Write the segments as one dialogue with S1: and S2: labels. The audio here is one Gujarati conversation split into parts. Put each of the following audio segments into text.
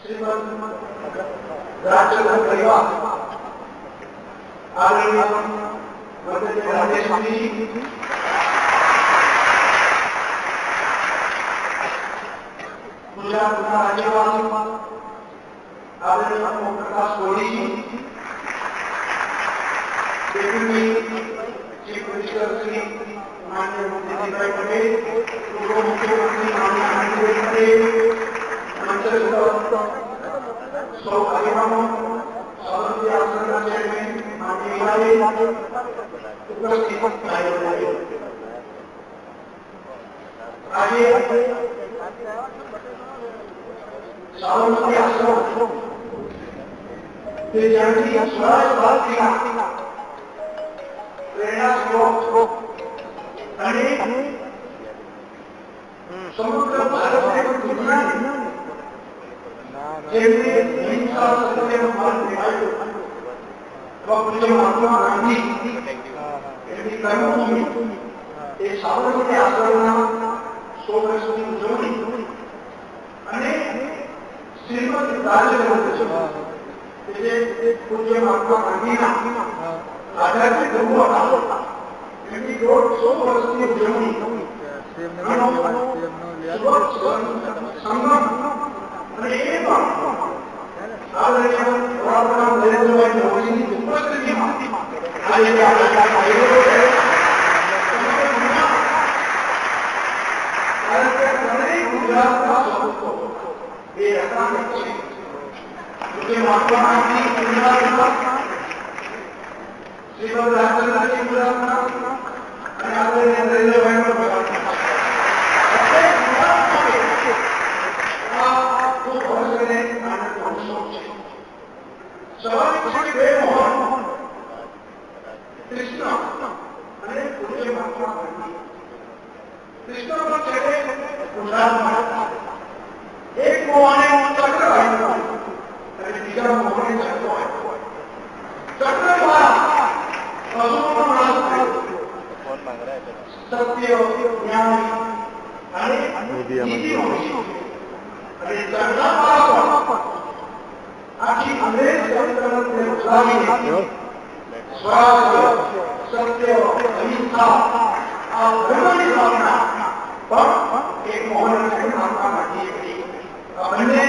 S1: રાજચંદ્ર પરિવાર આદરણીય વંદનીય રાજેશજી ગુજરાતના રાજ્યપાલ આદરણીય ઓમપ્રકાશ કોહલીજી ડેપ્યુટી ચીફ મિનિસ્ટર શ્રી માનનીય મોદીભાઈ પટેલ પૂર્વ મુખ્યમંત્રી માનનીય આનંદભાઈ પટેલ સૌ આગેવાનો સાબરમતી આશ્રમના ચેરમેન માનનીય ઉપસ્થિત ભાઈઓ આજે સાબરમતી આશ્રમ તે જ્યાંથી સ્વરાજ ભારતીના પ્રેરણા સ્ત્રોત અને સમગ્ર ભારતને દુનિયાને જેમને હિંસા સત્યનો માર્ગ દેખાડ્યો પૂજ્ય મહાત્મા ગાંધી એમની કર્મભૂમિ એ સાબરમતી આશ્રમના 100 વર્ષની ઉજવણી અને શ્રીમદ રાજચંદ્ર જે પૂજ્ય મહાત્મા ગાંધીના આધારિત ધર્મો હતા એમની 100 વર્ષની ઉજવણી સંગમ અને એ પણ આદરણીય વડાપ્રધાન નરેન્દ્રભાઈ મોદીની ઉપસ્થિતિમાં આજે ગુજરાતના સપૂતો એ રકામત છે જે મહાત્મા ગાંધી ગુજરાતના શ્રીમદ રાજચંદ્ર ગુજરાતના અને આદરણીય નરેન્દ્રભાઈ ગુજરાતના સ્વાભાવિક છે બે મોહન કૃષ્ણ અને પૂજ્ય મહાત્મા ગાંધી કૃષ્ણ પણ છે ગુજરાતમાં એક મોહને ચક્ર આપ્યું અને બીજા મોહને ચક્ર આપ્યો ચક્ર દ્વારા અસુરનો નાશ થયો સત્ય ન્યાય અને નીતિનો અને ચક્ર દ્વારા આખી અંગ્રેજ સંસ્કૃતિને ઉછાળીને સ્વરાજ સત્ય અહિંસા આ ધર્મની ભાવના પણ એક મોહન મહાત્મા ગાંધીએ કરી આ બંને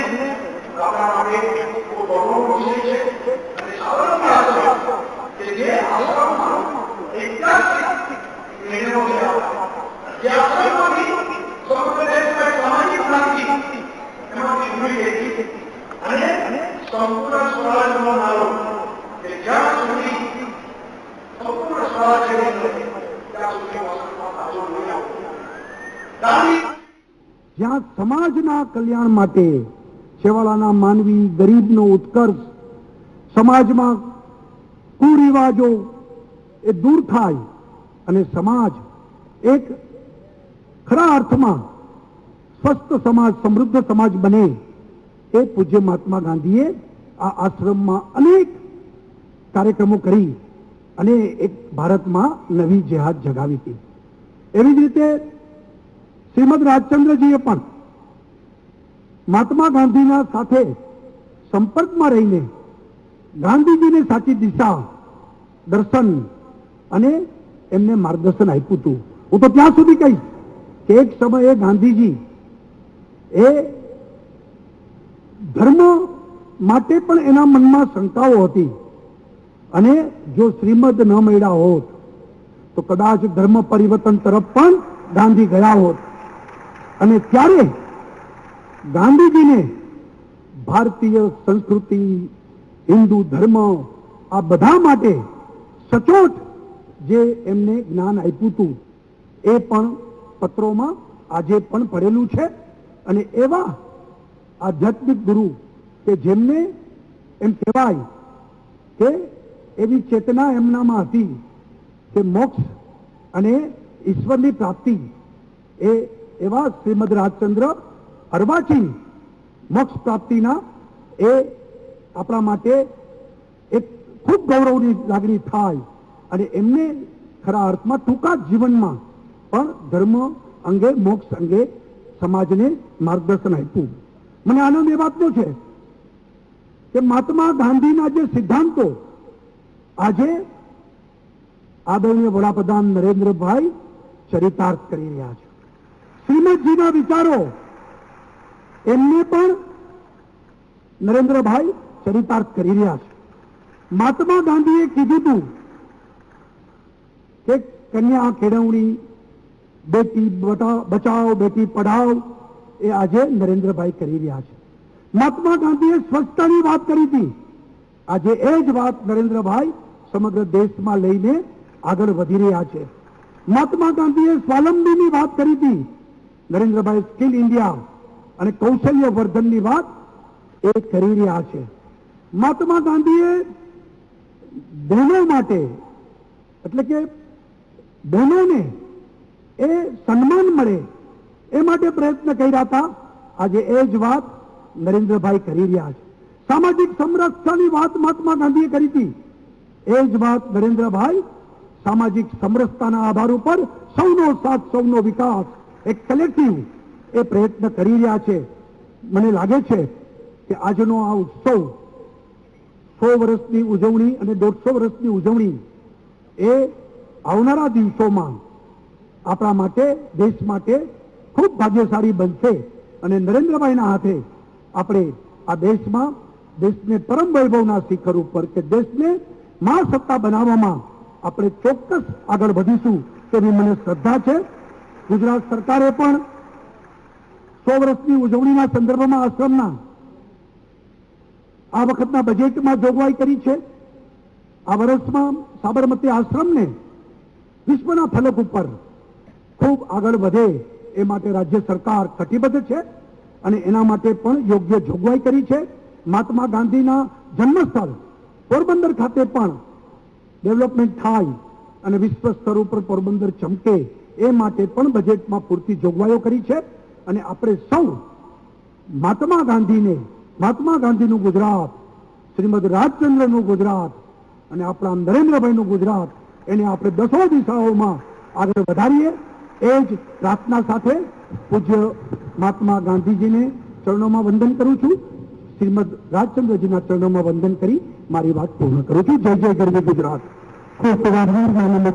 S1: આપણા માટે ખૂબ ગૌરવનો વિષય છે અને સાબરમતી આશ્રમ કે જે આશ્રમમાં ઐતિહાસિક નિર્ણયો થયા જે આશ્રમમાંથી સમગ્ર દેશમાં સામાજિક ક્રાંતિ એમાંથી ઉભરી ગઈ અને સંપૂર્ણ સ્વરાજનો નારો કે જ્યાં સુધી સંપૂર્ણ સ્વરાજ ત્યાં સુધી પાછો નહીં આવે
S2: જ્યાં સમાજના કલ્યાણ માટે છેવાડાના માનવી ગરીબનો ઉત્કર્ષ સમાજમાં કુરિવાજો એ દૂર થાય અને સમાજ એક ખરા અર્થમાં સ્વસ્થ સમાજ સમૃદ્ધ સમાજ બને એ પૂજ્ય મહાત્મા ગાંધીએ આ આશ્રમમાં અનેક કાર્યક્રમો કરી અને એક ભારતમાં નવી જેહાદ જગાવી હતી. એવી જ રીતે શ્રીમદ રાજચંદ્રજીએ પણ મહાત્મા ગાંધીના સાથે સંપર્કમાં રહીને ગાંધીજીને સાચી દિશા દર્શન અને એમને માર્ગદર્શન આપ્યું હતું. હું તો ત્યાં સુધી કહીશ કે એક સમયે ગાંધીજી એ ધર્મ માટે પણ એના મનમાં શંકાઓ હતી અને જો શ્રીમદ ન મળ્યા હોત તો કદાચ ધર્મ પરિવર્તન તરફ પણ ગાંધી ગયા હોત અને ત્યારે ગાંધીજીને ભારતીય સંસ્કૃતિ હિન્દુ ધર્મ આ બધા માટે સચોટ જે એમને જ્ઞાન આપ્યું હતું એ પણ પત્રોમાં આજે પણ પડેલું છે. અને એવા આધ્યાત્મિક ગુરુ કે જેમને એમ કહેવાય કે એવી ચેતના એમનામાં હતી કે મોક્ષ અને ઈશ્વરની પ્રાપ્તિ એ એવા શ્રીમદ રાજચંદ્ર અર્વાચીન મોક્ષ પ્રાપ્તિના એ આપણા માટે એક ખૂબ ગૌરવની લાગણી થાય અને એમને ખરા અર્થમાં ટૂંકા જીવનમાં પણ ધર્મ અંગે મોક્ષ અંગે સમાજને માર્ગદર્શન આપ્યું. મને આનંદ એ વાતનો છે કે મહાત્મા ગાંધીના જે સિદ્ધાંતો આજે આદરણીય વડાપ્રધાન નરેન્દ્રભાઈ ચરિતાર્થ કરી રહ્યા છે. શ્રીમદજીના વિચારો એમને પણ નરેન્દ્રભાઈ ચરિતાર્થ કરી રહ્યા છે. મહાત્મા ગાંધીએ કીધું હતું કે કન્યા કેળવણી, બેટી બચાવ બેટી પઢાઓ એ આજે નરેન્દ્રભાઈ કરી રહ્યા છે. મહાત્મા ગાંધીએ સ્વચ્છતાની વાત કરી હતી. આજે એ જ વાત નરેન્દ્રભાઈ સમગ્ર દેશમાં લઈને આગળ વધી રહ્યા છે. મહાત્મા ગાંધીએ સ્વાવલંબીની વાત કરી હતી. નરેન્દ્રભાઈ સ્કિલ ઇન્ડિયા અને કૌશલ્ય વર્ધનની વાત એ કરી રહ્યા છે. મહાત્મા ગાંધીએ બહેનો માટે એટલે કે બહેનોને એ સન્માન મળે એ માટે પ્રયત્ન કર્યા હતા. આજે એ જ વાત નરેન્દ્રભાઈ કરી રહ્યા છે. સામાજિક સમરસતાની વાત મહાત્મા ગાંધીએ કરી હતી. એ જ વાત નરેન્દ્રભાઈ સામાજિક સમરસતાના આધાર ઉપર સૌનો સાથ સૌનો વિકાસ એક કલેક્ટિવ એ પ્રયત્ન કરી રહ્યા છે. મને લાગે છે કે આજનો આ ઉત્સવ 100 વર્ષની ઉજવણી અને 150 વર્ષની ઉજવણી એ આવનારા દિવસોમાં આપણા માટે દેશ માટે ખૂબ ભાગ્યશાળી બનશે અને નરેન્દ્રભાઈના હાથે આપણે આ દેશને પરમ વૈભવના શિખર ઉપર કે દેશને મહાસત્તા બનાવવામાં આપણે ચોક્કસ આગળ વધીશું તેની મને શ્રદ્ધા છે. ગુજરાત સરકારે પણ 100 વર્ષની ઉજવણીના સંદર્ભમાં આશ્રમના આ વખતના બજેટમાં જોગવાઈ કરી છે. આ વર્ષમાં સાબરમતી આશ્રમને વિશ્વના ફલક ઉપર ખૂબ આગળ વધે એ માટે રાજ્ય સરકાર કટિબદ્ધ છે અને એના માટે પણ યોગ્ય જોગવાઈ કરી છે. મહાત્મા ગાંધીના જન્મસ્થળ પોરબંદર ખાતે પણ ડેવલપમેન્ટ થાય અને વિશ્વ સ્તર ઉપર પોરબંદર ચમકે એ માટે પણ બજેટમાં પૂરતી જોગવાઈઓ કરી છે અને આપણે સૌ મહાત્મા ગાંધીનું ગુજરાત, શ્રીમદ રાજચંદ્રનું ગુજરાત અને આપણા નરેન્દ્રભાઈનું ગુજરાત એને આપણે 10 દિશાઓમાં આગળ વધારીએ એ જ પ્રાર્થના સાથે પૂજ્ય મહાત્મા ગાંધીજીને ચરણોમાં વંદન કરું છું. શ્રીમદ રાજચંદ્રજીના ચરણોમાં વંદન કરી મારી વાત પૂર્ણ કરું છું. જય જય ગરવી ગુજરાત. ખૂબ ખૂબ આભાર.